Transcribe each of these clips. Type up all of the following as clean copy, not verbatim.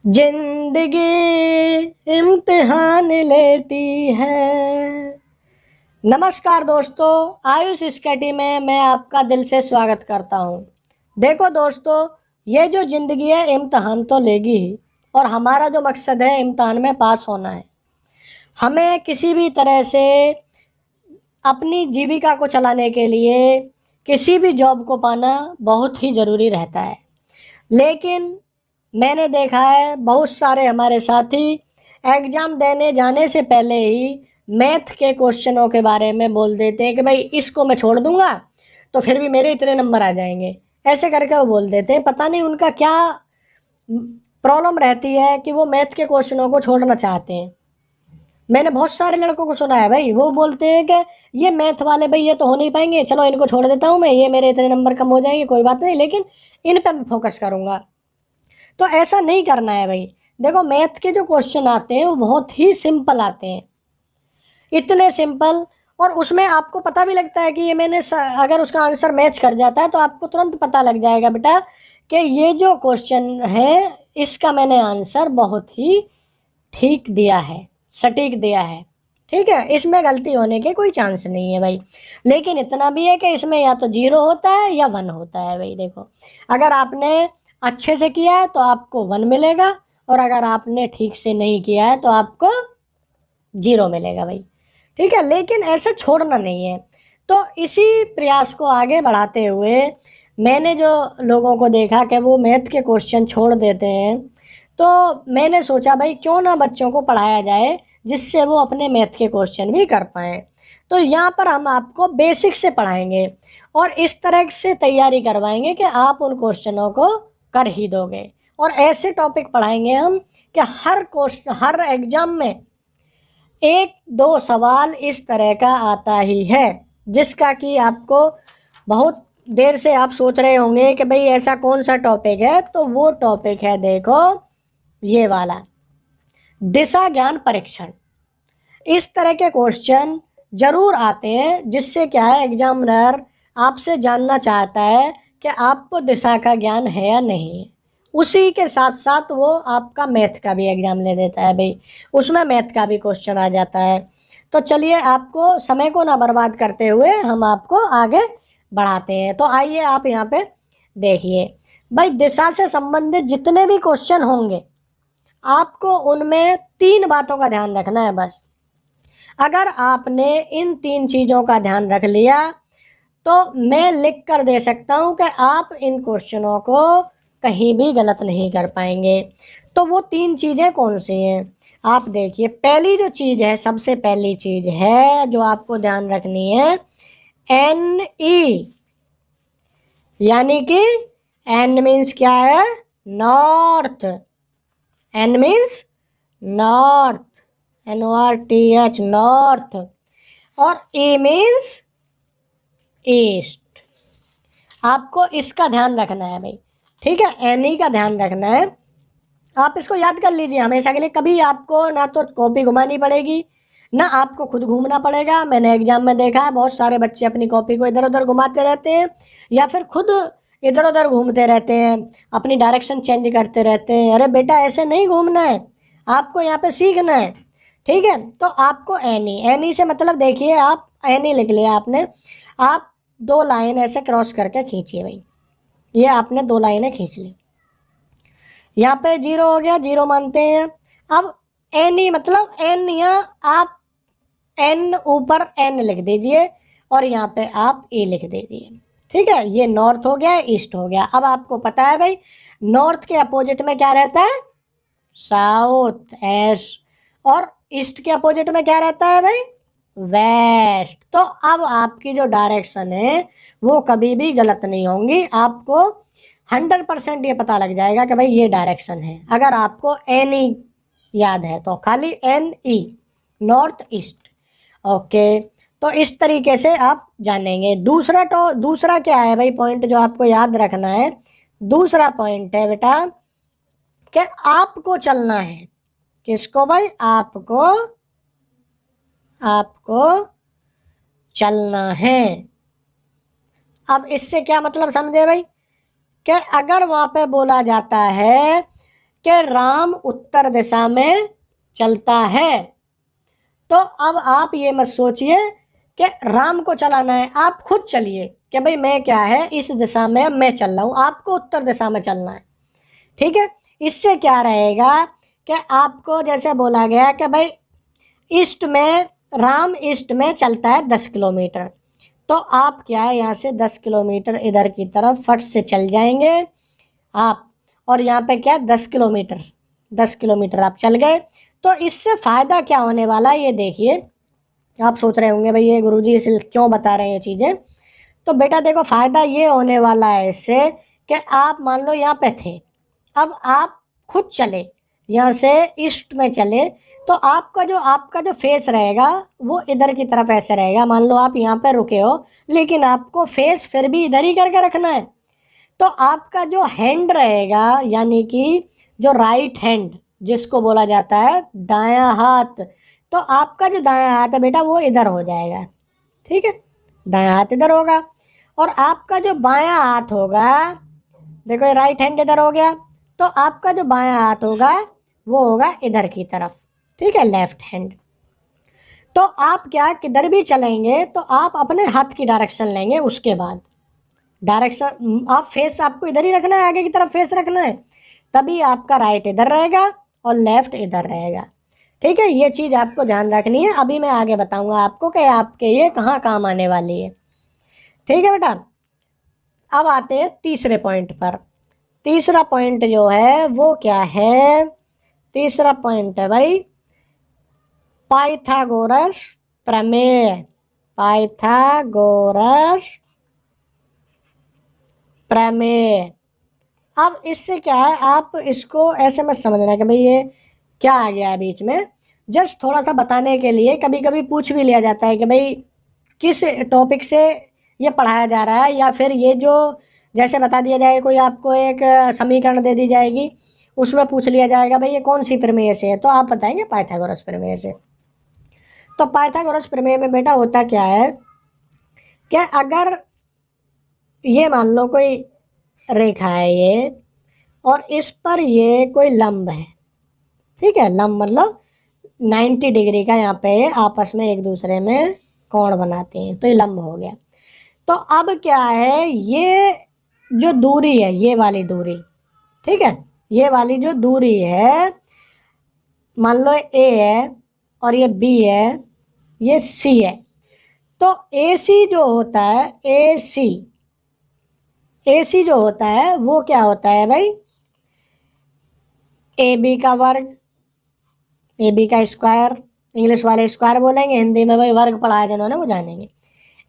जिंदगी इम्तिहान लेती है। नमस्कार दोस्तों, आयुष स्कैटी में मैं आपका दिल से स्वागत करता हूं। देखो दोस्तों, ये जो ज़िंदगी है इम्तिहान तो लेगी ही, और हमारा जो मकसद है इम्तिहान में पास होना है। हमें किसी भी तरह से अपनी जीविका को चलाने के लिए किसी भी जॉब को पाना बहुत ही ज़रूरी रहता है। लेकिन मैंने देखा है बहुत सारे हमारे साथी एग्ज़ाम देने जाने से पहले ही मैथ के क्वेश्चनों के बारे में बोल देते हैं कि भाई इसको मैं छोड़ दूंगा तो फिर भी मेरे इतने नंबर आ जाएंगे। ऐसे करके वो बोल देते हैं, पता नहीं उनका क्या प्रॉब्लम रहती है कि वो मैथ के क्वेश्चनों को छोड़ना चाहते हैं। मैंने बहुत सारे लड़कों को सुना है भाई, वो बोलते हैं कि ये मैथ वाले भाई ये तो हो नहीं पाएंगे, चलो इनको छोड़ देता हूँ मैं, ये मेरे इतने नंबर कम हो जाएंगे, कोई बात नहीं, लेकिन इन पर मैं फोकस करूँगा। तो ऐसा नहीं करना है भाई। देखो, मैथ के जो क्वेश्चन आते हैं वो बहुत ही सिंपल आते हैं, इतने सिंपल, और उसमें आपको पता भी लगता है कि ये अगर उसका आंसर मैच कर जाता है तो आपको तुरंत पता लग जाएगा बेटा कि ये जो क्वेश्चन है इसका मैंने आंसर बहुत ही ठीक दिया है, सटीक दिया है। ठीक है, इसमें गलती होने के कोई चांस नहीं है भाई। लेकिन इतना भी है कि इसमें या तो 0 होता है या 1 होता है भाई। देखो, अगर आपने अच्छे से किया है तो आपको 1 मिलेगा, और अगर आपने ठीक से नहीं किया है तो आपको 0 मिलेगा भाई। ठीक है, लेकिन ऐसे छोड़ना नहीं है। तो इसी प्रयास को आगे बढ़ाते हुए मैंने जो लोगों को देखा कि वो मैथ के क्वेश्चन छोड़ देते हैं, तो मैंने सोचा भाई क्यों ना बच्चों को पढ़ाया जाए जिससे वो अपने मैथ के क्वेश्चन भी कर पाएँ। तो यहाँ पर हम आपको बेसिक से पढ़ाएंगे और इस तरह से तैयारी करवाएंगे कि आप उन क्वेश्चनों को कर ही दोगे। और ऐसे टॉपिक पढ़ाएंगे हम कि हर एग्जाम में 1-2 सवाल इस तरह का आता ही है, जिसका कि आपको बहुत देर से आप सोच रहे होंगे कि भाई ऐसा कौन सा टॉपिक है। तो वो टॉपिक है, देखो, ये वाला, दिशा ज्ञान परीक्षण। इस तरह के क्वेश्चन जरूर आते हैं, जिससे क्या है, एग्जामिनर आपसे जानना चाहता है कि आपको दिशा का ज्ञान है या नहीं। उसी के साथ साथ वो आपका मैथ का भी एग्जाम ले लेता है भाई, उसमें मैथ का भी क्वेश्चन आ जाता है। तो चलिए, आपको समय को ना बर्बाद करते हुए हम आपको आगे बढ़ाते हैं। तो आइए आप यहाँ पे देखिए भाई, दिशा से संबंधित जितने भी क्वेश्चन होंगे आपको उनमें 3 बातों का ध्यान रखना है बस। अगर आपने इन 3 चीज़ों का ध्यान रख लिया तो मैं लिख कर दे सकता हूं कि आप इन क्वेश्चनों को कहीं भी गलत नहीं कर पाएंगे। तो वो 3 चीज़ें कौन सी हैं, आप देखिए। पहली जो चीज़ है, सबसे पहली चीज़ है जो आपको ध्यान रखनी है, NE, यानी कि N मीन्स क्या है, north. N means north, NORTH, north. और E मीन्स ईस्ट। आपको इसका ध्यान रखना है भाई। ठीक है, एनी का ध्यान रखना है। आप इसको याद कर लीजिए हमेशा के लिए। कभी आपको ना तो कॉपी घुमानी पड़ेगी, ना आपको खुद घूमना पड़ेगा। मैंने एग्जाम में देखा है बहुत सारे बच्चे अपनी कॉपी को इधर उधर घुमाते रहते हैं, या फिर खुद इधर उधर घूमते रहते हैं, अपनी डायरेक्शन चेंज करते रहते हैं। अरे बेटा, ऐसे नहीं घूमना है, आपको यहाँ पे सीखना है। ठीक है, तो आपको एनी से मतलब, देखिए, आप एनी लिख लिया आपने, आप 2 लाइन ऐसे क्रॉस करके खींचिए भाई। ये आपने 2 लाइनें खींच ली, यहाँ पे 0 हो गया, 0 मानते हैं। अब एनी मतलब एन, यहाँ आप एन ऊपर एन लिख दीजिए और यहाँ पे आप ए लिख दीजिए। ठीक है, ये नॉर्थ हो गया, ईस्ट हो गया। अब आपको पता है भाई, नॉर्थ के अपोजिट में क्या रहता है, साउथ, एस। और ईस्ट के अपोजिट में क्या रहता है भाई, वेस्ट। तो अब आपकी जो डायरेक्शन है वो कभी भी गलत नहीं होंगी। आपको 100% ये पता लग जाएगा कि भाई ये डायरेक्शन है, अगर आपको एनी याद है तो, खाली NE, नॉर्थ ईस्ट। ओके, तो इस तरीके से आप जानेंगे। दूसरा क्या है भाई, पॉइंट जो आपको याद रखना है, दूसरा पॉइंट है बेटा कि आपको चलना है। किसको भाई, आपको चलना है। अब इससे क्या मतलब समझे भाई, कि अगर वहां पे बोला जाता है कि राम उत्तर दिशा में चलता है। तो अब आप ये मत सोचिए कि राम को चलाना है, आप खुद चलिए कि भाई मैं क्या है इस दिशा में मैं चल रहा हूँ, आपको उत्तर दिशा में चलना है। ठीक है, इससे क्या रहेगा कि आपको जैसे बोला गया कि भाई ईस्ट में, राम ईस्ट में चलता है 10 किलोमीटर, तो आप क्या है यहाँ से 10 किलोमीटर इधर की तरफ फट से चल जाएंगे आप, और यहाँ पे क्या 10 किलोमीटर आप चल गए। तो इससे फ़ायदा क्या होने वाला है ये देखिए। आप सोच रहे होंगे भाई ये गुरुजी इसे क्यों बता रहे हैं ये चीज़ें। तो बेटा देखो फ़ायदा ये होने वाला है इससे कि आप मान लो यहाँ पे थे, अब आप खुद चले यहाँ से ईस्ट में चले, तो आपका जो फेस रहेगा वो इधर की तरफ ऐसे रहेगा। मान लो आप यहाँ पे रुके हो, लेकिन आपको फेस फिर भी इधर ही करके रखना है। तो आपका जो हैंड रहेगा, यानी कि जो राइट हैंड जिसको बोला जाता है दायां हाथ, तो आपका जो दायां हाथ है बेटा वो इधर हो जाएगा। ठीक है, दायां हाथ इधर होगा, और आपका जो बायां हाथ होगा, देखो ये राइट हैंड इधर हो गया, तो आपका जो बायां हाथ होगा वो होगा इधर की तरफ। ठीक है, लेफ्ट हैंड। तो आप क्या किधर भी चलेंगे तो आप अपने हाथ की डायरेक्शन लेंगे, उसके बाद डायरेक्शन आप फेस आपको इधर ही रखना है, आगे की तरफ फेस रखना है, तभी आपका राइट इधर रहेगा और लेफ्ट इधर रहेगा। ठीक है, ये चीज़ आपको ध्यान रखनी है। अभी मैं आगे बताऊंगा आपको कि आपके ये कहाँ काम आने वाली है। ठीक है बेटा, अब आते हैं तीसरे पॉइंट पर। तीसरा पॉइंट जो है वो क्या है, तीसरा पॉइंट है भाई पाइथागोरस प्रमेय। पाइथागोरस प्रमेय। अब इससे क्या है, आप इसको ऐसे मत समझना कि भाई ये क्या आ गया है बीच में, जस्ट थोड़ा सा बताने के लिए। कभी कभी पूछ भी लिया जाता है कि भाई किस टॉपिक से ये पढ़ाया जा रहा है, या फिर ये जो जैसे बता दिया जाए, कोई आपको एक समीकरण दे दी जाएगी, उसमें पूछ लिया जाएगा भाई ये कौन सी प्रमेय से है, तो आप बताएंगे पाइथागोरस प्रमेय से। तो पाइथागोरस प्रमेय में बेटा होता क्या है कि अगर ये मान लो कोई रेखा है ये, और इस पर ये कोई लंब है। ठीक है, लंब मतलब 90 डिग्री का यहाँ पे आपस में एक दूसरे में कोण बनाते हैं, तो ये लंब हो गया। तो अब क्या है, ये जो दूरी है ये वाली दूरी, ठीक है, ये वाली जो दूरी है, मान लो ए है और ये बी है, ये सी है। तो ए सी जो होता है, ए सी जो होता है वो क्या होता है भाई, ए बी का वर्ग, ए बी का स्क्वायर, इंग्लिश वाले स्क्वायर बोलेंगे, हिंदी में भाई वर्ग पढ़ाया जिन्होंने वो जानेंगे।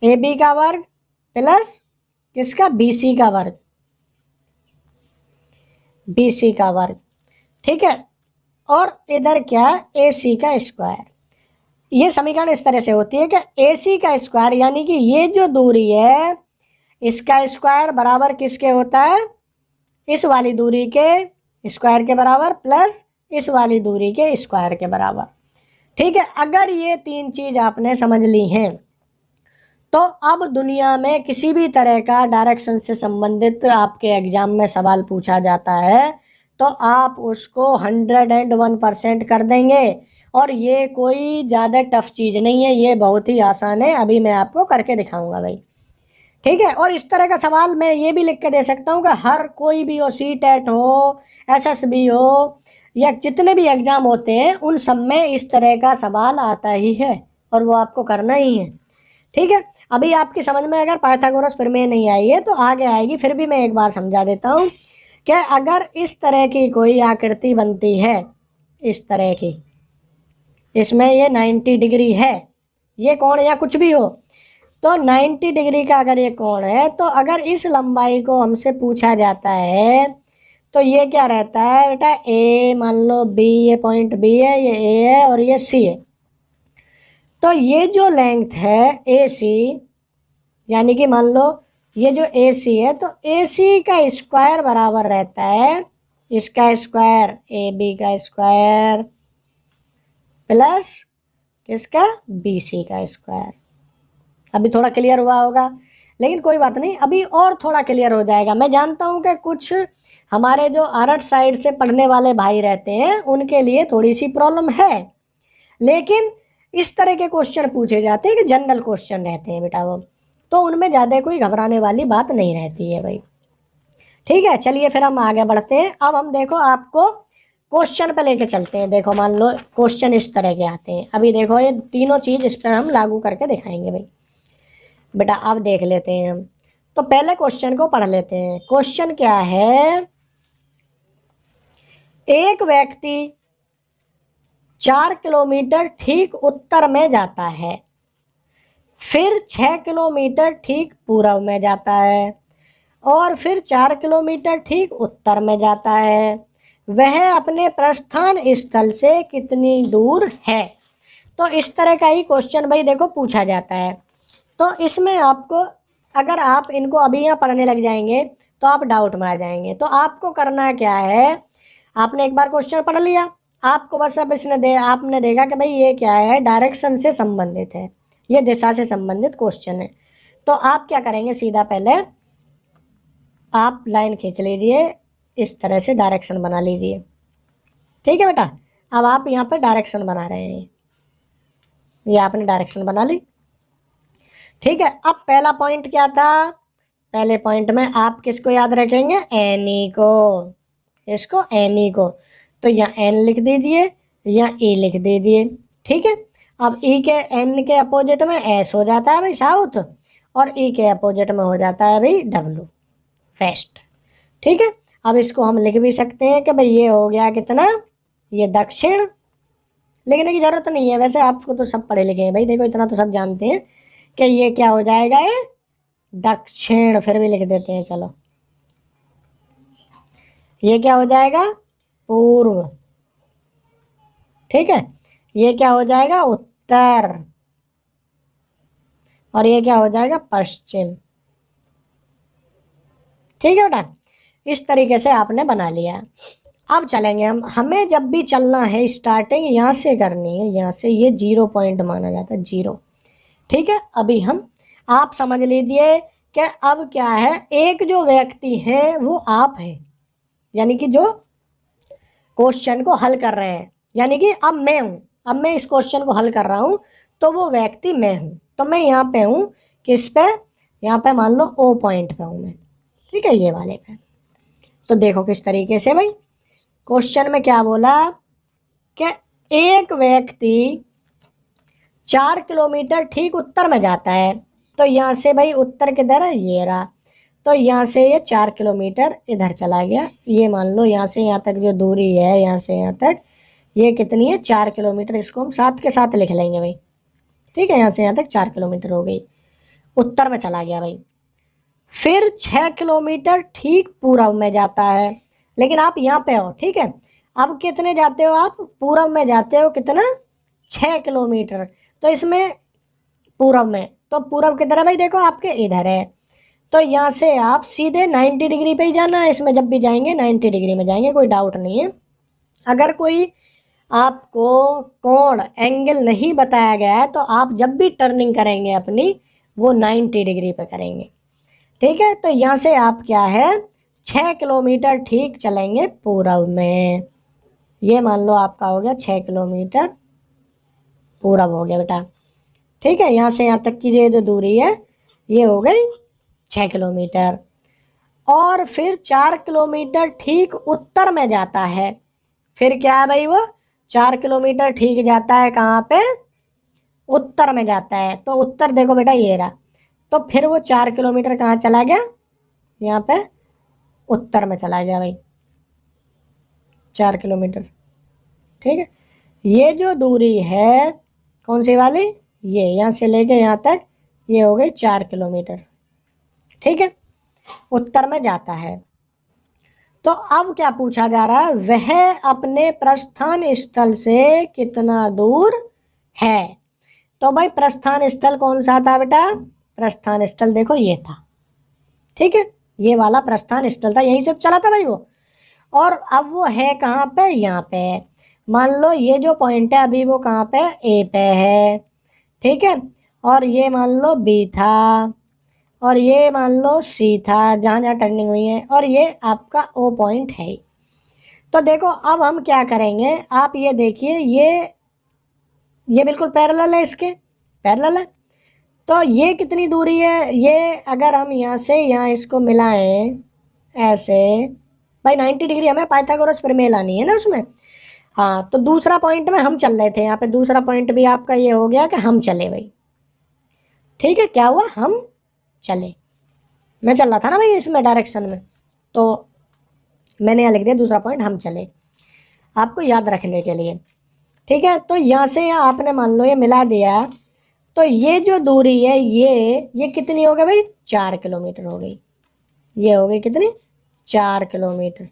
ए बी का वर्ग प्लस किसका, बी सी का वर्ग, बी सी का वर्ग। ठीक है, और इधर क्या, ए सी का स्क्वायर। ये समीकरण इस तरह से होती है कि ए सी का स्क्वायर, यानी कि ये जो दूरी है इसका स्क्वायर बराबर किसके होता है, इस वाली दूरी के स्क्वायर के बराबर, प्लस इस वाली दूरी के स्क्वायर के बराबर। ठीक है, अगर ये तीन चीज आपने समझ ली हैं, तो अब दुनिया में किसी भी तरह का डायरेक्शन से संबंधित आपके एग्जाम में सवाल पूछा जाता है तो आप उसको 101% कर देंगे। और ये कोई ज़्यादा टफ चीज़ नहीं है, ये बहुत ही आसान है, अभी मैं आपको करके दिखाऊंगा भाई। ठीक है, और इस तरह का सवाल मैं ये भी लिख के दे सकता हूँ कि हर कोई भी हो, सी टेट हो, एसएसबी हो, या जितने भी एग्जाम होते हैं उन सब में इस तरह का सवाल आता ही है, और वो आपको करना ही है। ठीक है, अभी आपकी समझ में अगर पाइथागोरस प्रमेय नहीं आई है तो आगे आएगी, फिर भी मैं एक बार समझा देता हूँ कि अगर इस तरह की कोई आकृति बनती है, इस तरह की, इसमें ये 90 डिग्री है, ये कोण या कुछ भी हो, तो 90 डिग्री का अगर ये कोण है, तो अगर इस लंबाई को हमसे पूछा जाता है तो ये क्या रहता है बेटा, ए मान लो बी, ये पॉइंट बी है, ये ए है और ये सी है। तो ये जो लेंथ है ए सी, यानी कि मान लो ये जो ए सी है, तो ए सी का स्क्वायर बराबर रहता है इसका स्क्वायर, ए बी का स्क्वायर प्लस किसका, बी सी का स्क्वायर। अभी थोड़ा क्लियर हुआ होगा, लेकिन कोई बात नहीं, अभी और थोड़ा क्लियर हो जाएगा। मैं जानता हूं कि कुछ हमारे जो अरठ साइड से पढ़ने वाले भाई रहते हैं उनके लिए थोड़ी सी प्रॉब्लम है, लेकिन इस तरह के क्वेश्चन पूछे जाते हैं कि जनरल क्वेश्चन रहते हैं बेटा वो, तो उनमें ज़्यादा कोई घबराने वाली बात नहीं रहती है भाई। ठीक है, चलिए फिर हम आगे बढ़ते हैं। अब हम देखो आपको क्वेश्चन पे लेके चलते हैं। देखो मान लो क्वेश्चन इस तरह के आते हैं। अभी देखो ये तीनों चीज़ इस पर हम लागू करके दिखाएंगे भाई। बेटा अब देख लेते हैं हम, तो पहले क्वेश्चन को पढ़ लेते हैं। क्वेश्चन क्या है, एक व्यक्ति 4 किलोमीटर ठीक उत्तर में जाता है, फिर 6 किलोमीटर ठीक पूर्व में जाता है और फिर 4 किलोमीटर ठीक उत्तर में जाता है। वह अपने प्रस्थान स्थल से कितनी दूर है। तो इस तरह का ही क्वेश्चन भाई देखो पूछा जाता है। तो इसमें आपको, अगर आप इनको अभी यहाँ पढ़ने लग जाएंगे तो आप डाउट में आ जाएंगे। तो आपको करना क्या है, आपने एक बार क्वेश्चन पढ़ लिया, आपको बस अब आपने देखा कि भाई ये क्या है, डायरेक्शन से संबंधित है, ये दिशा से संबंधित क्वेश्चन है। तो आप क्या करेंगे, सीधा पहले आप लाइन खींच लीजिए, इस तरह से डायरेक्शन बना लीजिए। ठीक है बेटा, अब आप यहाँ पर डायरेक्शन बना रहे हैं, ये आपने डायरेक्शन बना ली। ठीक है, अब पहला पॉइंट क्या था, पहले पॉइंट में आप किसको याद रखेंगे, एनी को, इसको एनी को। तो यहाँ एन लिख दीजिए या ई लिख दीजिए। ठीक है, अब ई के एन के अपोजिट में एस हो जाता है भाई साउथ, और ई के अपोजिट में हो जाता है भाई डब्लू, वेस्ट। ठीक है, अब इसको हम लिख भी सकते हैं कि भाई ये हो गया कितना, ये दक्षिण। लिखने की जरूरत नहीं है, वैसे आपको तो सब पढ़े लिखे हैं भाई, देखो इतना तो सब जानते हैं कि ये क्या हो जाएगा, ये दक्षिण। फिर भी लिख देते हैं, चलो ये क्या हो जाएगा, पूर्व। ठीक है, ये क्या हो जाएगा, उत्तर, और ये क्या हो जाएगा, पश्चिम। ठीक है बेटा, इस तरीके से आपने बना लिया। अब चलेंगे हम, हमें जब भी चलना है स्टार्टिंग यहाँ से करनी है, यहाँ से, ये 0 पॉइंट माना जाता है, 0। ठीक है, अभी हम, आप समझ लीजिए कि अब क्या है, एक जो व्यक्ति है वो आप है, यानी कि जो क्वेश्चन को हल कर रहे हैं, यानी कि अब मैं हूँ, अब मैं इस क्वेश्चन को हल कर रहा हूँ, तो वो व्यक्ति मैं हूँ। तो मैं यहाँ पे हूँ, किस पे, यहाँ पे मान लो ओ पॉइंट पे हूँ मैं। ठीक है, ये वाले पे। तो देखो किस तरीके से भाई, क्वेश्चन में क्या बोला कि एक व्यक्ति 4 किलोमीटर ठीक उत्तर में जाता है। तो यहाँ से भाई उत्तर किधर है, ये रहा। तो यहाँ से ये 4 किलोमीटर इधर चला गया। ये मान लो यहाँ से यहाँ तक जो दूरी है, यहाँ से यहाँ तक, ये कितनी है, 4 किलोमीटर। इसको हम साथ के साथ लिख लेंगे भाई। ठीक है, यहाँ से यहाँ तक 4 किलोमीटर हो गई, उत्तर में चला गया भाई। फिर 6 किलोमीटर ठीक पूर्व में जाता है, लेकिन आप यहाँ पे हो। ठीक है, अब कितने जाते हो आप, पूर्व में जाते हो, कितना, 6 किलोमीटर। तो इसमें पूर्व में, तो पूर्व किधर है भाई, देखो आपके इधर है। तो यहाँ से आप सीधे 90 डिग्री पे ही जाना है, इसमें जब भी जाएंगे 90 डिग्री में जाएंगे, कोई डाउट नहीं है। अगर कोई आपको कोण एंगल नहीं बताया गया है तो आप जब भी टर्निंग करेंगे अपनी, वो 90 डिग्री पे करेंगे। ठीक है, तो यहाँ से आप क्या है, 6 किलोमीटर ठीक चलेंगे पूर्व में। ये मान लो आपका हो गया 6 किलोमीटर पूर्व हो गया बेटा। ठीक है, यहाँ से यहाँ तक की ये जो दूरी है, ये हो गई 6 किलोमीटर। और फिर 4 किलोमीटर ठीक उत्तर में जाता है। फिर क्या है भाई, वो 4 किलोमीटर ठीक जाता है कहाँ पे, उत्तर में जाता है। तो उत्तर देखो बेटा ये रहा। तो फिर वो 4 किलोमीटर कहाँ चला गया, यहाँ पे उत्तर में चला गया भाई, 4 किलोमीटर। ठीक है, ये जो दूरी है कौन सी वाली, ये यहाँ से लेके यहाँ तक, ये हो गई 4 किलोमीटर। ठीक है, उत्तर में जाता है। तो अब क्या पूछा जा रहा है, वह अपने प्रस्थान स्थल से कितना दूर है। तो भाई प्रस्थान स्थल कौन सा था बेटा, प्रस्थान स्थल देखो ये था। ठीक है, ये वाला प्रस्थान स्थल था, यहीं से चला था भाई वो। और अब वो है कहाँ पे, यहाँ पे। मान लो ये जो पॉइंट है अभी वो कहाँ पे, ए पे है। ठीक है, और ये मान लो बी था, और ये मान लो सी था जहाँ जहाँ टर्निंग हुई है, और ये आपका ओ पॉइंट है। तो देखो अब हम क्या करेंगे, आप ये देखिए, ये बिल्कुल पैरेलल है, इसके पैरेलल है। तो ये कितनी दूरी है, ये अगर हम यहाँ से यहाँ इसको मिलाएं ऐसे, भाई 90 डिग्री हमें पाइथागोरस प्रमेय लानी है ना उसमें। हाँ, तो दूसरा पॉइंट में हम चल रहे थे, यहाँ पे दूसरा पॉइंट भी आपका ये हो गया कि हम चले भाई। ठीक है, क्या हुआ, हम चले। मैं चल रहा था ना भाई इसमें डायरेक्शन में, तो मैंने यहाँ लिख दिया दूसरा पॉइंट हम चले, आपको याद रखने के लिए। ठीक है, तो यहाँ से यहाँ आपने मान लो ये मिला दिया, तो ये जो दूरी है ये कितनी हो गई भाई, 4 किलोमीटर हो गई। ये हो गई कितनी, 4 किलोमीटर।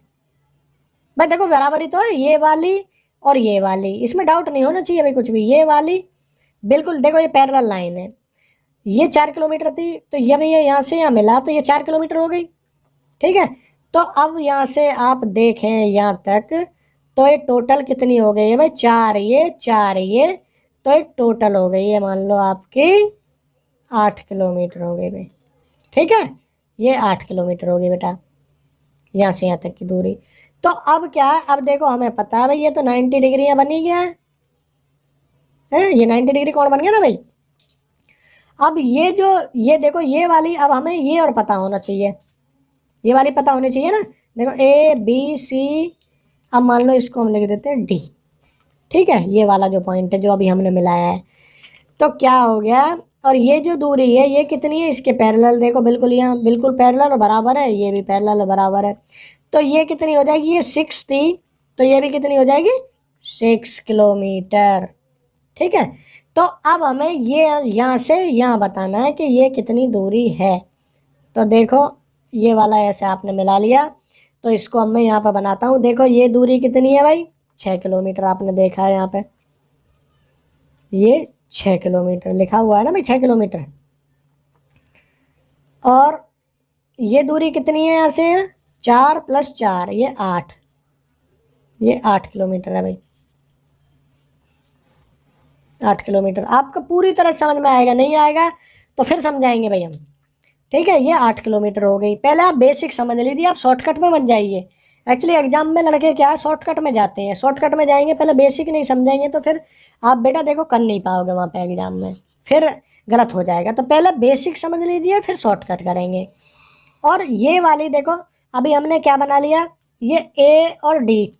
भाई देखो बराबरी तो है ये वाली और ये वाली, इसमें डाउट नहीं होना चाहिए भाई कुछ भी। ये वाली बिल्कुल देखो, ये पैरेलल लाइन है, ये 4 किलोमीटर थी, तो ये भैया यहाँ से यहाँ मिला तो ये 4 किलोमीटर हो गई। ठीक है, तो अब यहाँ से आप देखें यहाँ तक, तो ये टोटल कितनी हो गई है भाई, 4 ये 4 ये, तो ये टोटल हो गई है मान लो आपकी 8 किलोमीटर हो गई भाई। ठीक है, ये 8 किलोमीटर हो गई बेटा, यहाँ से यहाँ तक की दूरी। तो अब क्या है, अब देखो हमें पता है भाई ये तो 90 डिग्री यहाँ बनी गया है, ये 90 डिग्री कौन बन गया ना भाई। अब ये जो ये देखो ये वाली, अब हमें ये और पता होना चाहिए, ये वाली पता होनी चाहिए ना। देखो ए बी सी, अब मान लो इसको हम लिख देते हैं डी। ठीक है, ये वाला जो पॉइंट है जो अभी हमने मिलाया है, तो क्या हो गया, और ये जो दूरी है ये कितनी है, इसके पैरेलल देखो, बिल्कुल यहाँ बिल्कुल पैरेलल और बराबर है, ये भी पैरेलल और बराबर है। तो ये कितनी हो जाएगी, ये 6 थी, तो ये भी कितनी हो जाएगी, 6 किलोमीटर। ठीक है, तो अब हमें ये यहाँ से यहाँ बताना है कि ये कितनी दूरी है। तो देखो ये वाला ऐसे आपने मिला लिया, तो इसको अब मैं यहाँ पर बनाता हूँ। देखो ये दूरी कितनी है भाई, 6 किलोमीटर आपने देखा है यहाँ पे, ये 6 किलोमीटर लिखा हुआ है ना भाई, 6 किलोमीटर। और ये दूरी कितनी है यहाँ से, 4 + 4 ये 8, ये 8 किलोमीटर है भाई, 8 किलोमीटर। आपको पूरी तरह समझ में आएगा, नहीं आएगा तो फिर समझाएंगे भाई हम। ठीक है, ये 8 किलोमीटर हो गई। पहले आप बेसिक समझ लीजिए, आप शॉर्टकट में मत जाइए। एक्चुअली एग्जाम में लड़के क्या है, शॉर्टकट में जाते हैं, शॉर्टकट में जाएंगे, पहले बेसिक नहीं समझेंगे तो फिर आप बेटा देखो कर नहीं पाओगे वहाँ पे एग्जाम में, फिर गलत हो जाएगा। तो पहले बेसिक समझ लीजिए, फिर शॉर्टकट करेंगे। और ये वाली देखो, अभी हमने क्या बना लिया, ये ए और डी,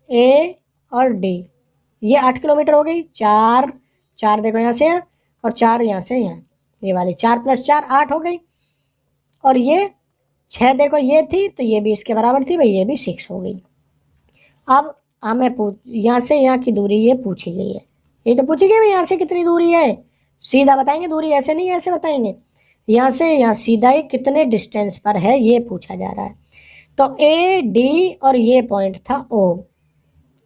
ए और डी, ये 8 किलोमीटर हो गई। 4 4 देखो यहाँ से यहाँ, और 4 यहाँ से यहाँ, ये वाली 4 + 4 8 हो गई। और ये 6 देखो ये थी, तो ये भी इसके बराबर थी भाई, ये भी 6 हो गई। अब हमें यहाँ से यहाँ की दूरी ये पूछी गई है, ये तो पूछी गई भाई यहाँ से कितनी दूरी है, सीधा बताएंगे दूरी, ऐसे नहीं ऐसे बताएंगे, यहाँ से यहाँ सीधा ही कितने डिस्टेंस पर है ये पूछा जा रहा है। तो ए डी और ये पॉइंट था ओ।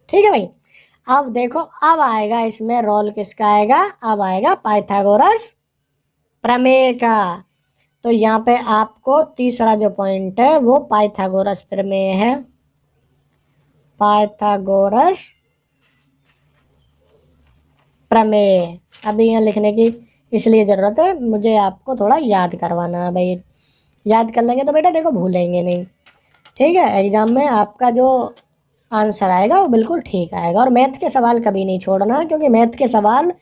ठीक है भाई, अब देखो अब आएगा इसमें रोल किसका आएगा, अब आएगा पाइथागोरस प्रमेय का। तो यहाँ पे आपको तीसरा जो पॉइंट है वो पाइथागोरस प्रमेय है, पाइथागोरस प्रमेय। अभी यहाँ लिखने की इसलिए ज़रूरत है, मुझे आपको थोड़ा याद करवाना है भाई, याद कर लेंगे तो बेटा देखो भूलेंगे नहीं। ठीक है, एग्जाम में आपका जो आंसर आएगा वो बिल्कुल ठीक आएगा। और मैथ के सवाल कभी नहीं छोड़ना, क्योंकि मैथ के सवाल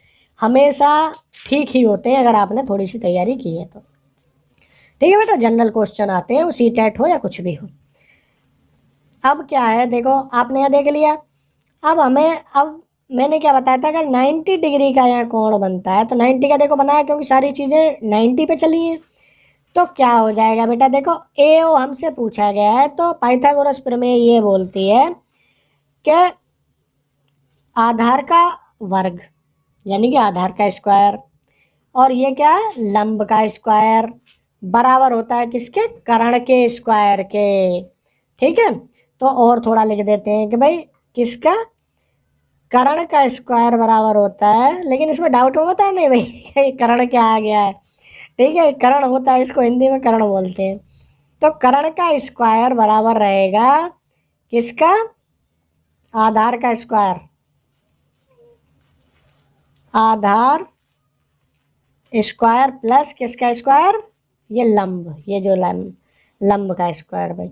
हमेशा ठीक ही होते हैं अगर आपने थोड़ी सी तैयारी की है तो। ठीक है बेटा, जनरल क्वेश्चन आते हैं, वो CTET हो या कुछ भी हो। अब क्या है देखो, आपने यहाँ देख लिया। अब मैंने क्या बताया था, अगर 90 डिग्री का यहाँ कोण बनता है, तो 90 का देखो बनाया, क्योंकि सारी चीज़ें 90 पे चली हैं। तो क्या हो जाएगा बेटा, देखो AO हमसे पूछा गया है, तो पाइथागोरस प्रमेय ये बोलती है कि आधार का वर्ग यानी कि आधार का स्क्वायर, और ये क्या है, लंब का स्क्वायर, बराबर होता है किसके, कर्ण के स्क्वायर के। ठीक है, तो और थोड़ा लिख देते हैं कि भाई किसका, कर्ण का स्क्वायर बराबर होता है, लेकिन इसमें डाउट हो मत नहीं भाई कर्ण क्या आ गया है। ठीक है, कर्ण होता है, इसको हिंदी में कर्ण बोलते हैं। तो कर्ण का स्क्वायर बराबर रहेगा किसका, आधार का स्क्वायर, आधार स्क्वायर प्लस किसका स्क्वायर, ये लंब, ये जो लंब का स्क्वायर भाई,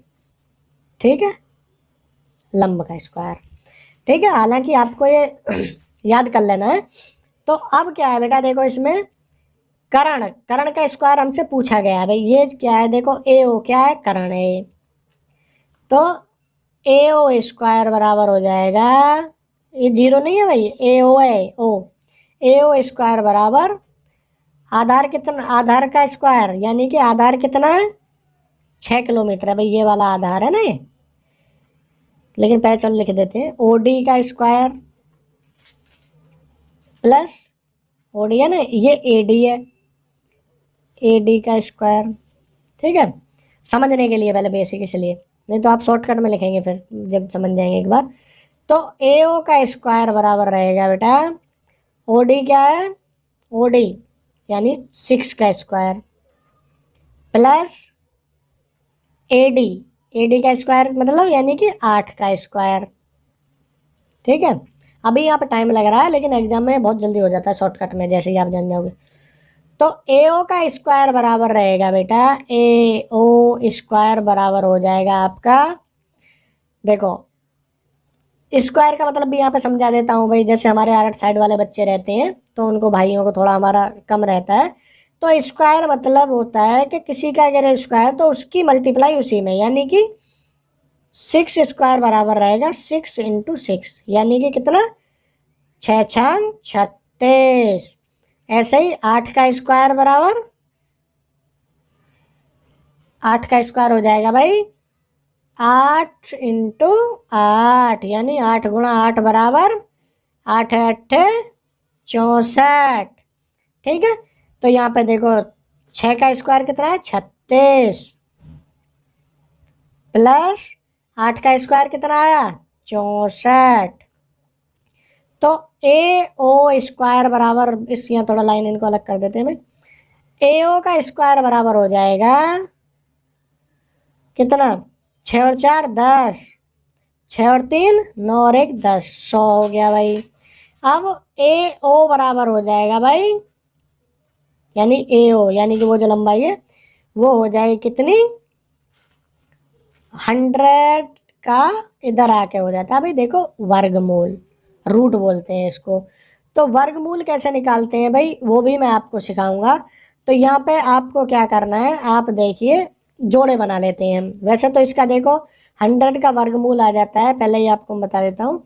ठीक है, लंब का स्क्वायर, ठीक है। हालांकि आपको ये याद कर लेना है। तो अब क्या है बेटा, देखो इसमें कर्ण, कर्ण का स्क्वायर हमसे पूछा गया है भाई, ये क्या है, देखो ए ओ क्या है, कर्ण है। तो ए ओ स्क्वायर बराबर हो जाएगा, ये जीरो नहीं है भाई, ए ओ है, ओ ए ओ स्क्वायर बराबर आधार कितना, आधार का स्क्वायर यानी कि आधार कितना है, 6 किलोमीटर है भाई, ये वाला आधार है ना ये, लेकिन पहले चलो लिख देते हैं, ओ डी का स्क्वायर प्लस ओ डी है ना, ये ए डी है, ए डी का स्क्वायर, ठीक है। समझने के लिए पहले बेसिक इसलिए, नहीं तो आप शॉर्टकट में लिखेंगे फिर जब समझ जाएंगे एक बार। तो ए ओ का स्क्वायर बराबर रहेगा बेटा, ओ डी क्या है, ओ डी यानी 6 का स्क्वायर प्लस ए डी का स्क्वायर मतलब यानी कि 8 का स्क्वायर, ठीक है। अभी यहाँ पे टाइम लग रहा है, लेकिन एग्जाम में बहुत जल्दी हो जाता है शॉर्टकट में, जैसे ही आप जान जाओगे। तो ए ओ का स्क्वायर बराबर रहेगा बेटा, ए ओ स्क्वायर बराबर हो जाएगा आपका, देखो स्क्वायर का मतलब भी यहाँ पे समझा देता हूँ भाई, जैसे हमारे आर्ट साइड वाले बच्चे रहते हैं तो उनको भाइयों को थोड़ा हमारा कम रहता है। तो स्क्वायर मतलब होता है कि किसी का अगर स्क्वायर तो उसकी मल्टीप्लाई उसी में, यानी कि 6 स्क्वायर बराबर रहेगा 6 इंटू 6, यानी कि कितना, 6 छंग 36। ऐसे ही 8 का स्क्वायर बराबर, 8 का स्क्वायर हो जाएगा भाई 8 इंटू 8, यानी 8 गुणा 8 बराबर 8 अट्ठे 64, ठीक है। तो यहाँ पे देखो 6 का स्क्वायर कितना है, 36 प्लस 8 का स्क्वायर कितना आया, 64। तो ए ओ स्क्वायर बराबर, इस यहाँ थोड़ा लाइन इनको अलग कर देते हैं भाई, ए ओ का स्क्वायर बराबर हो जाएगा कितना, 6 और 4 10, 6 और 3 9 और 1 10, 100 हो गया भाई। अब ए ओ बराबर हो जाएगा भाई, यानी ए ओ यानी कि वो जो लंबाई है वो हो जाएगी कितनी, 100 का इधर आके हो जाता है भाई, देखो वर्गमूल, रूट बोलते हैं इसको। तो वर्गमूल कैसे निकालते हैं भाई, वो भी मैं आपको सिखाऊंगा। तो यहाँ पे आपको क्या करना है, आप देखिए जोड़े बना लेते हैं हम। वैसे तो इसका देखो 100 का वर्गमूल आ जाता है, पहले ही आपको बता देता हूँ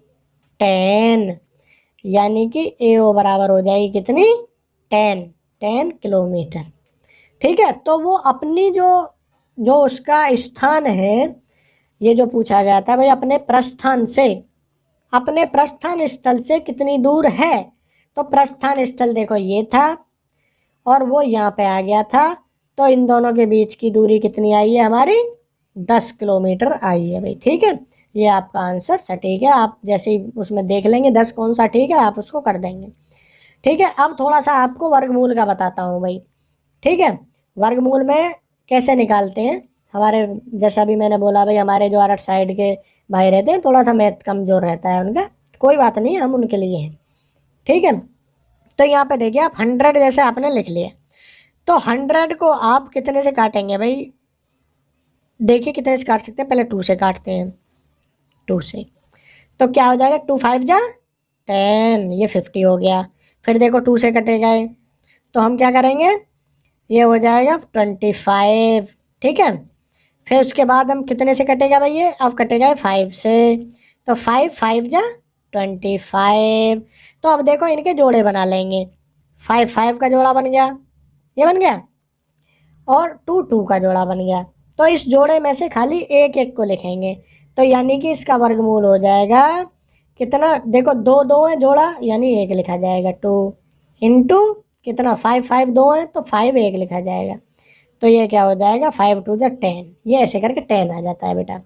10, यानी कि ए ओ बराबर हो जाएगी कितनी, 10 किलोमीटर, ठीक है। तो वो अपनी जो जो उसका स्थान है, ये जो पूछा गया था भाई, अपने प्रस्थान से, अपने प्रस्थान स्थल से कितनी दूर है। तो प्रस्थान स्थल देखो ये था और वो यहाँ पे आ गया था, तो इन दोनों के बीच की दूरी कितनी आई है हमारी, 10 किलोमीटर आई है भाई, ठीक है। ये आपका आंसर सटीक है, आप जैसे ही उसमें देख लेंगे 10 कौन सा ठीक है, आप उसको कर देंगे, ठीक है। अब थोड़ा सा आपको वर्गमूल का बताता हूँ भाई, ठीक है। वर्गमूल में कैसे निकालते हैं, हमारे जैसा भी मैंने बोला भाई, हमारे जो अरठ साइड के भाई रहते हैं थोड़ा सा मैथ कमजोर रहता है उनका, कोई बात नहीं, हम उनके लिए हैं, ठीक है। तो यहाँ पे देखिए आप 100 जैसे आपने लिख लिया, तो 100 को आप कितने से काटेंगे भाई, देखिए कितने से काट सकते हैं, पहले 2 से काटते हैं, 2 से, तो क्या हो जाएगा, 2 5 जा 10, ये 50 हो गया। फिर देखो 2 से कटे गए, तो हम क्या करेंगे, ये हो जाएगा 25, ठीक है। फिर उसके बाद हम कितने से कटेगा भाई, ये अब कटेगा 5 से, तो 5 5 जा 25। तो अब देखो इनके जोड़े बना लेंगे, 5 5 का जोड़ा बन गया, ये बन गया, और 2 2 का जोड़ा बन गया। तो इस जोड़े में से खाली एक एक को लिखेंगे, तो यानी कि इसका वर्गमूल हो जाएगा कितना, देखो 2 2 है जोड़ा, यानी 1 लिखा जाएगा, 2 इंटू कितना, 5 5 2 है तो 5 1 लिखा जाएगा, तो ये क्या हो जाएगा, 5 2 जा 10, ये ऐसे करके 10 आ जाता है बेटा,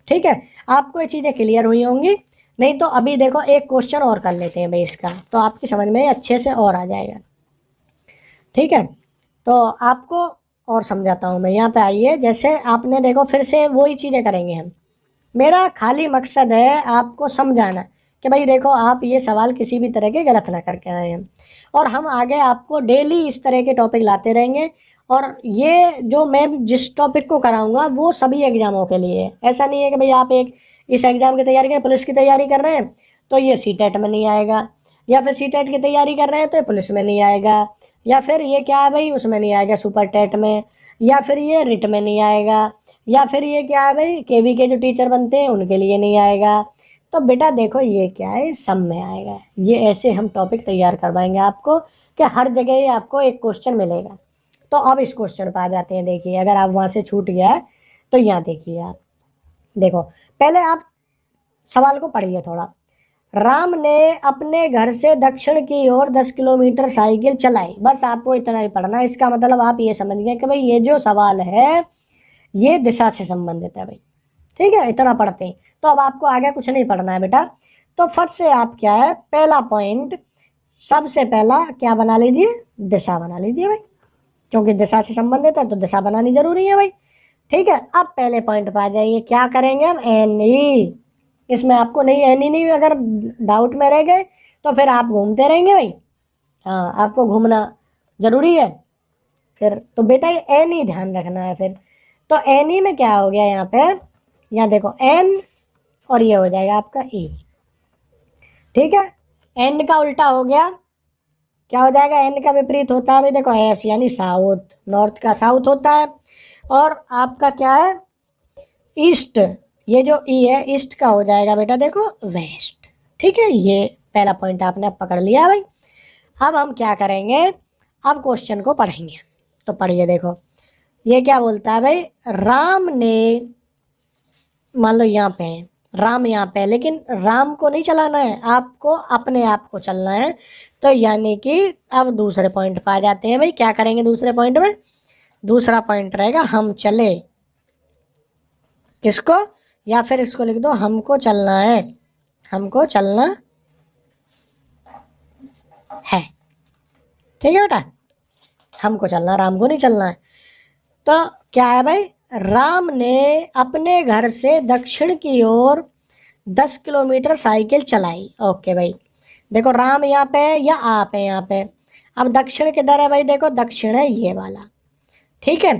ठीक है। आपको ये चीज़ें क्लियर हुई होंगी, नहीं तो अभी देखो एक क्वेश्चन और कर लेते हैं भाई इसका, तो आपकी समझ में अच्छे से और आ जाएगा, ठीक है। तो आपको और समझाता हूँ मैं, यहाँ पे आइए, जैसे आपने देखो फिर से वही चीज़ें करेंगे हम, मेरा खाली मकसद है आपको समझाना कि भाई देखो आप ये सवाल किसी भी तरह के गलत ना करके आए हैं, और हम आगे आपको डेली इस तरह के टॉपिक लाते रहेंगे, और ये जो मैं जिस टॉपिक को कराऊंगा वो सभी एग्जामों के लिए है। ऐसा नहीं है कि भाई आप एक इस एग्जाम की तैयारी करें, पुलिस की तैयारी कर रहे हैं तो ये सीटेट में नहीं आएगा, या फिर सीटेट की तैयारी कर रहे हैं तो ये पुलिस में नहीं आएगा, या फिर ये क्या है भाई उसमें नहीं आएगा सुपर टेट में, या फिर ये रिट में नहीं आएगा, या फिर ये क्या है भाई केवी के जो टीचर बनते हैं उनके लिए नहीं आएगा। तो बेटा देखो ये क्या है, सब में आएगा। ये ऐसे हम टॉपिक तैयार करवाएंगे आपको कि हर जगह ये आपको एक क्वेश्चन मिलेगा। तो अब इस क्वेश्चन पर आ जाते हैं। देखिए अगर आप वहां से छूट गया है तो यहाँ देखिए आप, देखो पहले आप सवाल को पढ़िए थोड़ा। राम ने अपने घर से दक्षिण की ओर 10 किलोमीटर साइकिल चलाई। बस आपको इतना ही पढ़ना है। इसका मतलब आप ये समझ गए कि भाई ये जो सवाल है ये दिशा से संबंधित है भाई। ठीक है, इतना पढ़ते हैं। तो अब आपको आगे कुछ नहीं पढ़ना है बेटा। तो फट से आप क्या है, पहला पॉइंट सबसे पहला क्या बना लीजिए, दिशा बना लीजिए भाई, क्योंकि दिशा से संबंधित है तो दिशा बनानी जरूरी है भाई। ठीक है, अब पहले पॉइंट पर आ जाइए। क्या करेंगे हम, एनी। इसमें आपको नहीं एनी नहीं, अगर डाउट में रह गए तो फिर आप घूमते रहेंगे भाई। हाँ, आपको घूमना जरूरी है फिर। तो बेटा ये एनी ध्यान रखना है फिर। तो एनी में क्या हो गया यहाँ पे, यहाँ देखो एन और ये हो जाएगा आपका ई। ठीक है, एन का उल्टा हो गया, क्या हो जाएगा, एन का विपरीत होता है भाई देखो एस, यानी साउथ, नॉर्थ का साउथ होता है। और आपका क्या है ईस्ट, ये जो ई है ईस्ट का हो जाएगा बेटा देखो वेस्ट। ठीक है, ये पहला पॉइंट आपने अब पकड़ लिया भाई। अब हम क्या करेंगे, अब क्वेश्चन को पढ़ेंगे। तो पढ़िए देखो, ये क्या बोलता है भाई, राम ने, मान लो यहाँ पे है राम, यहाँ पे, लेकिन राम को नहीं चलाना है, आपको अपने आप को चलना है। तो यानी कि अब दूसरे पॉइंट पे आ जाते हैं भाई। क्या करेंगे दूसरे पॉइंट में, दूसरा पॉइंट रहेगा हम चले, किसको, या फिर इसको लिख दो हमको चलना है, हमको चलना है। ठीक है बेटा, हमको चलना, राम को नहीं चलना है। तो क्या है भाई, राम ने अपने घर से दक्षिण की ओर 10 किलोमीटर साइकिल चलाई। ओके भाई, देखो राम यहाँ पे है या आप है यहाँ पे। अब दक्षिण किधर है भाई, देखो दक्षिण है ये वाला। ठीक है,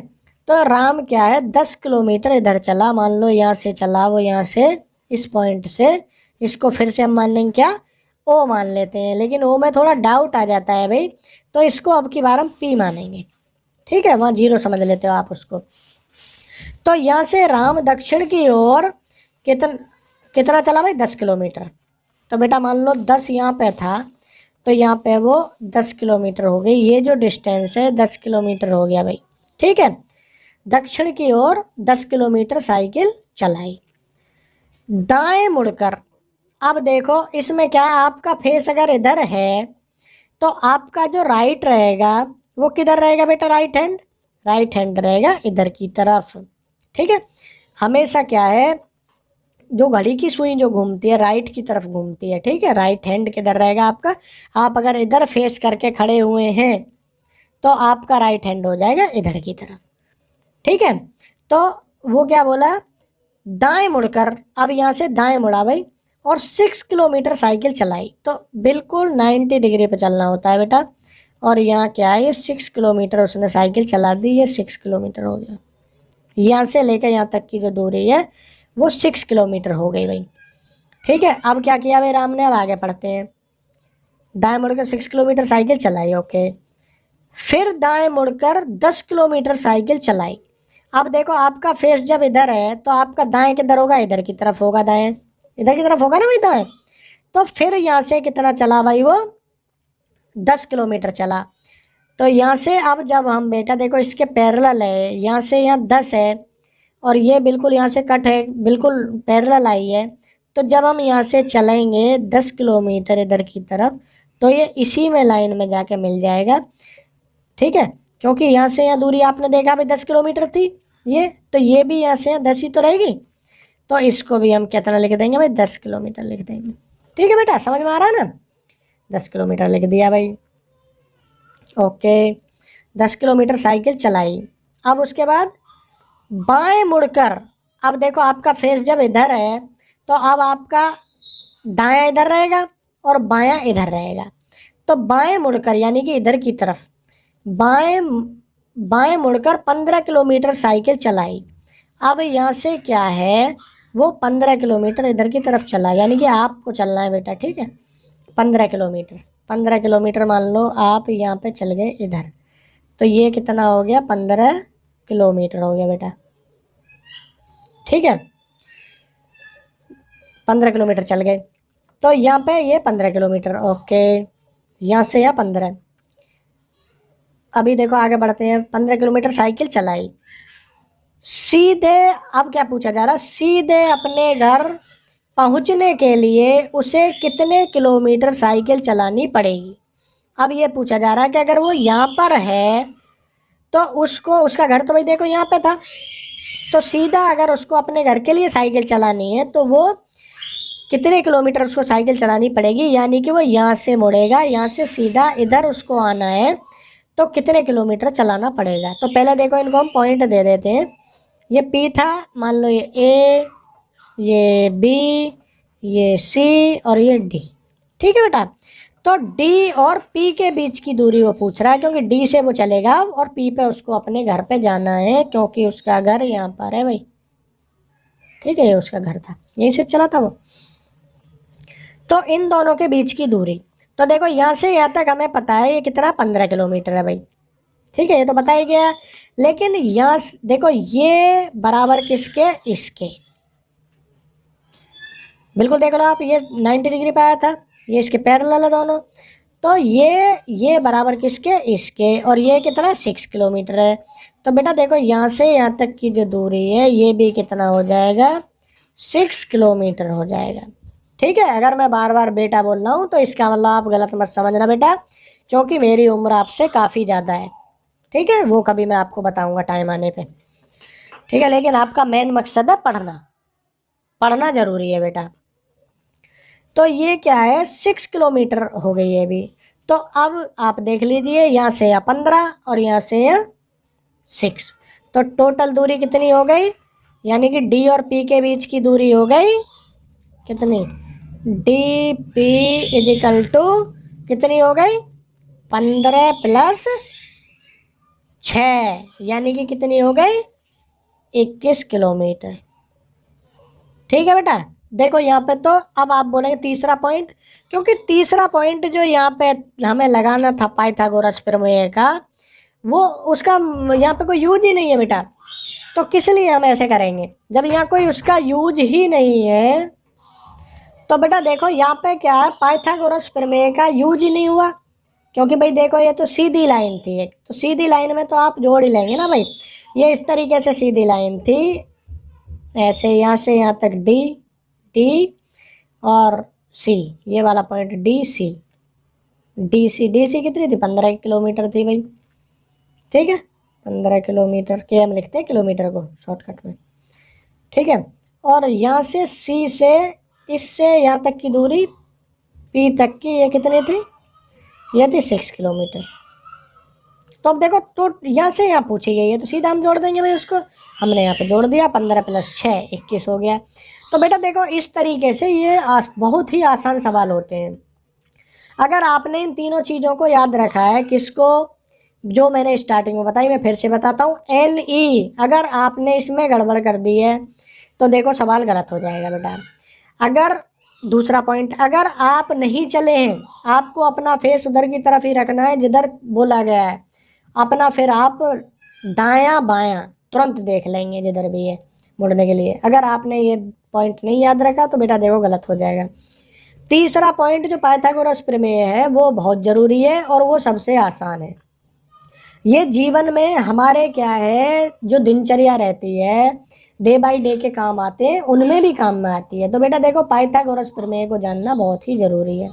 तो राम क्या है 10 किलोमीटर इधर चला, मान लो यहाँ से चला वो, यहाँ से इस पॉइंट से, इसको फिर से हम मान लेंगे क्या, ओ मान लेते हैं, लेकिन ओ में थोड़ा डाउट आ जाता है भाई, तो इसको अब की बार हम पी मानेंगे। ठीक है, वहाँ जीरो समझ लेते हो आप उसको। तो यहाँ से राम दक्षिण की ओर कितना चला भाई, 10 किलोमीटर। तो बेटा मान लो 10 यहाँ पे था, तो यहाँ पे वो 10 किलोमीटर हो गई, ये जो डिस्टेंस है 10 किलोमीटर हो गया भाई। ठीक है, दक्षिण की ओर 10 किलोमीटर साइकिल चलाई। दाएं मुड़कर, अब देखो इसमें क्या है, आपका फेस अगर इधर है तो आपका जो राइट रहेगा वो किधर रहेगा बेटा, राइट हैंड रहेगा इधर की तरफ। ठीक है, हमेशा क्या है, जो घड़ी की सुई जो घूमती है राइट की तरफ घूमती है। ठीक है, राइट हैंड किधर रहेगा आपका, आप अगर इधर फेस करके खड़े हुए हैं तो आपका राइट हैंड हो जाएगा इधर की तरफ। ठीक है, तो वो क्या बोला, दाएं मुड़कर, अब यहाँ से दाएं मुड़ा भाई और 6 किलोमीटर साइकिल चलाई। तो बिल्कुल 90 डिग्री पे चलना होता है बेटा। और यहाँ क्या है, ये 6 किलोमीटर उसने साइकिल चला दी, ये 6 किलोमीटर हो गया। यहाँ से लेकर यहाँ तक की जो दूरी है वो 6 किलोमीटर हो गई भाई। ठीक है, अब क्या किया भाई राम ने, अब आगे पढ़ते हैं। दाएं मुड़कर 6 किलोमीटर साइकिल चलाई। ओके, फिर दाएं मुड़कर 10 किलोमीटर साइकिल चलाई। अब देखो आपका फेस जब इधर है तो आपका दाएं किधर होगा, इधर की तरफ होगा, दाएं इधर की तरफ होगा ना भाई दाएं। तो फिर यहाँ से कितना चला भाई, वो 10 किलोमीटर चला। तो यहाँ से अब जब हम बेटा देखो इसके पैरेलल है, यहाँ से यहाँ 10 है और ये बिल्कुल यहाँ से कट है, बिल्कुल पैरेलल आई है। तो जब हम यहाँ से चलेंगे 10 किलोमीटर इधर की तरफ तो ये इसी में लाइन में जाके मिल जाएगा। ठीक है, क्योंकि यहाँ से यहाँ दूरी आपने देखा भाई 10 किलोमीटर थी ये, तो ये भी यहाँ से यहाँ 10 ही तो रहेगी। तो इसको भी हम कितना लिख देंगे भाई, 10 किलोमीटर लिख देंगे। ठीक है बेटा, समझ में आ रहा है ना, 10 किलोमीटर लिख दिया भाई। ओके, 10 किलोमीटर साइकिल चलाई। अब उसके बाद बाएं मुड़कर, अब देखो आपका फेस जब इधर है तो अब आपका दायां इधर रहेगा और बायां इधर रहेगा। तो बाएं मुड़कर यानी कि इधर की तरफ, बाएं बाएं मुड़कर 15 किलोमीटर साइकिल चलाई। अब यहाँ से क्या है, वो 15 किलोमीटर इधर की तरफ चला, यानी कि आपको चलना है बेटा, ठीक है। 15 किलोमीटर मान लो आप यहाँ पे चल गए इधर, तो ये कितना हो गया, 15 किलोमीटर हो गया बेटा, ठीक है। 15 किलोमीटर चल गए, तो यहाँ पे ये 15 किलोमीटर, ओके, यहाँ से यहाँ 15। अभी देखो आगे बढ़ते हैं, 15 किलोमीटर साइकिल चलाई। सीधे, अब क्या पूछा जा रहा है, सीधे अपने घर पहुंचने के लिए उसे कितने किलोमीटर साइकिल चलानी पड़ेगी। अब ये पूछा जा रहा है कि अगर वो यहाँ पर है तो उसको, उसका घर तो भाई देखो यहाँ पे था, तो सीधा अगर उसको अपने घर के लिए साइकिल चलानी है तो वो कितने किलोमीटर उसको साइकिल चलानी पड़ेगी, यानी कि वो यहाँ से मुड़ेगा, यहाँ से सीधा इधर उसको आना है, तो कितने किलोमीटर चलाना पड़ेगा। तो पहले देखो इनको हम पॉइंट दे देते हैं। ये P था, मान लो ये A, ये B, ये C और ये D, ठीक है बेटा। तो D और P के बीच की दूरी वो पूछ रहा है, क्योंकि D से वो चलेगा और P पे उसको अपने घर पे जाना है, क्योंकि उसका घर यहाँ पर है भाई, ठीक है, ये उसका घर था, यहीं से चला था वो। तो इन दोनों के बीच की दूरी, तो देखो यहाँ से यहाँ तक हमें पता है ये कितना, 15 किलोमीटर है भाई, ठीक है, ये तो बता ही गया। लेकिन यहाँ देखो ये बराबर किसके, इसके, बिल्कुल देख लो आप, ये 90 डिग्री पे आया था, ये इसके पैरेलल है दोनों, तो ये बराबर किसके, इसके, और ये कितना, 6 किलोमीटर है। तो बेटा देखो यहाँ से यहाँ तक की जो दूरी है ये भी कितना हो जाएगा, 6 किलोमीटर हो जाएगा, ठीक है। अगर मैं बार बार बेटा बोल रहा हूँ तो इसका मतलब आप गलत मत समझना बेटा, क्योंकि मेरी उम्र आपसे काफ़ी ज़्यादा है, ठीक है, वो कभी मैं आपको बताऊँगा टाइम आने पे, ठीक है। लेकिन आपका मेन मकसद है पढ़ना, पढ़ना ज़रूरी है बेटा। तो ये क्या है, 6 किलोमीटर हो गई है अभी। तो अब आप देख लीजिए, यहाँ से या 15 और यहाँ से या 6, तो टोटल दूरी कितनी हो गई, यानी कि D और P के बीच की दूरी हो गई कितनी, DP इजिकल टू कितनी हो गई, 15 प्लस 6, यानी कि कितनी हो गई, 21 किलोमीटर, ठीक है बेटा। देखो यहाँ पे, तो अब आप बोलेंगे तीसरा पॉइंट, क्योंकि तीसरा पॉइंट जो यहाँ पे हमें लगाना था पाइथागोरस प्रमेय का, वो उसका यहाँ पे कोई यूज ही नहीं है बेटा। तो किस लिए हम ऐसे करेंगे, जब यहाँ कोई उसका यूज ही नहीं है, तो बेटा देखो यहाँ पे क्या है, पाइथागोरस प्रमेय का यूज ही नहीं हुआ, क्योंकि भाई देखो ये तो सीधी लाइन थी एक, तो सीधी लाइन में तो आप जोड़ ही लेंगे ना भाई। ये इस तरीके से सीधी लाइन थी, ऐसे यहाँ से यहाँ तक D और C, ये वाला पॉइंट DC कितनी थी, 15 किलोमीटर थी भाई, ठीक है, 15 किलोमीटर के हम लिखते हैं किलोमीटर को शॉर्टकट में, ठीक है। और यहाँ से C से इससे यहाँ तक की दूरी P तक की ये कितनी थी, ये थी 6 किलोमीटर। तो अब देखो, तो यहाँ से यहाँ पूछी गई है, तो सीधा हम जोड़ देंगे भाई उसको, हमने यहाँ पे जोड़ दिया, 15 प्लस 6 21 हो गया। तो बेटा देखो इस तरीके से ये बहुत ही आसान सवाल होते हैं। अगर आपने इन तीनों चीज़ों को याद रखा है, किसको, जो मैंने स्टार्टिंग में बताई, मैं फिर से बताता हूँ, NE, अगर आपने इसमें गड़बड़ कर दी है तो देखो सवाल गलत हो जाएगा बेटा। अगर दूसरा पॉइंट, अगर आप नहीं चले हैं, आपको अपना फेस उधर की तरफ ही रखना है जिधर बोला गया है, अपना फिर आप दायां बायां तुरंत देख लेंगे जिधर भी है मुड़ने के लिए। अगर आपने ये पॉइंट नहीं याद रखा तो बेटा देखो गलत हो जाएगा। तीसरा पॉइंट जो पाइथागोरस प्रमेय है वो बहुत ज़रूरी है और वो सबसे आसान है। ये जीवन में हमारे क्या है, जो दिनचर्या रहती है, डे बाय डे के काम आते हैं, उनमें भी काम में आती है। तो बेटा देखो पाइथागोरस प्रमेय को जानना बहुत ही ज़रूरी है।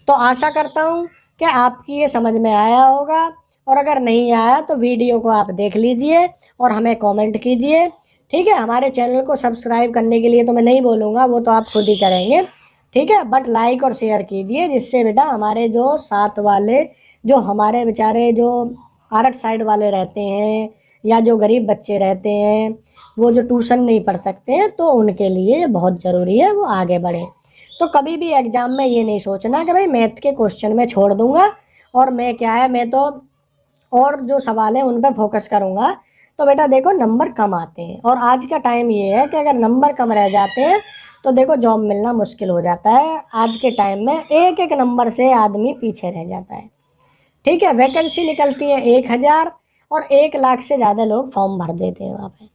तो आशा करता हूँ कि आपकी ये समझ में आया होगा, और अगर नहीं आया तो वीडियो को आप देख लीजिए और हमें कमेंट कीजिए, ठीक है। हमारे चैनल को सब्सक्राइब करने के लिए तो मैं नहीं बोलूँगा, वो तो आप खुद ही करेंगे, ठीक है, बट लाइक और शेयर कीजिए, जिससे बेटा हमारे जो साथ वाले, जो हमारे बेचारे जो आर्ट साइड वाले रहते हैं या जो गरीब बच्चे रहते हैं, वो जो ट्यूशन नहीं पढ़ सकते हैं, तो उनके लिए बहुत ज़रूरी है वो आगे बढ़े। तो कभी भी एग्ज़ाम में ये नहीं सोचना कि भाई मैथ के क्वेश्चन में छोड़ दूंगा और मैं क्या है, मैं तो और जो सवाल है उन पर फोकस करूँगा तो बेटा देखो नंबर कम आते हैं। और आज का टाइम ये है कि अगर नंबर कम रह जाते हैं तो देखो जॉब मिलना मुश्किल हो जाता है। आज के टाइम में एक एक नंबर से आदमी पीछे रह जाता है। ठीक है, वैकेंसी निकलती है 1000 और 1 लाख से ज़्यादा लोग फॉर्म भर देते हैं वहाँ पे।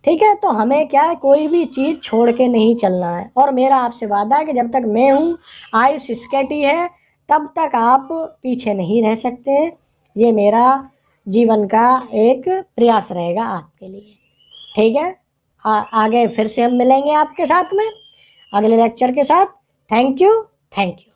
ठीक है, तो हमें क्या है, कोई भी चीज़ छोड़ के नहीं चलना है। और मेरा आपसे वादा है कि जब तक मैं हूँ, आयुष स्केटी है, तब तक आप पीछे नहीं रह सकते हैं। ये मेरा जीवन का एक प्रयास रहेगा आपके लिए। ठीक है, आगे फिर से हम मिलेंगे आपके साथ में अगले लेक्चर के साथ। Thank you, thank you.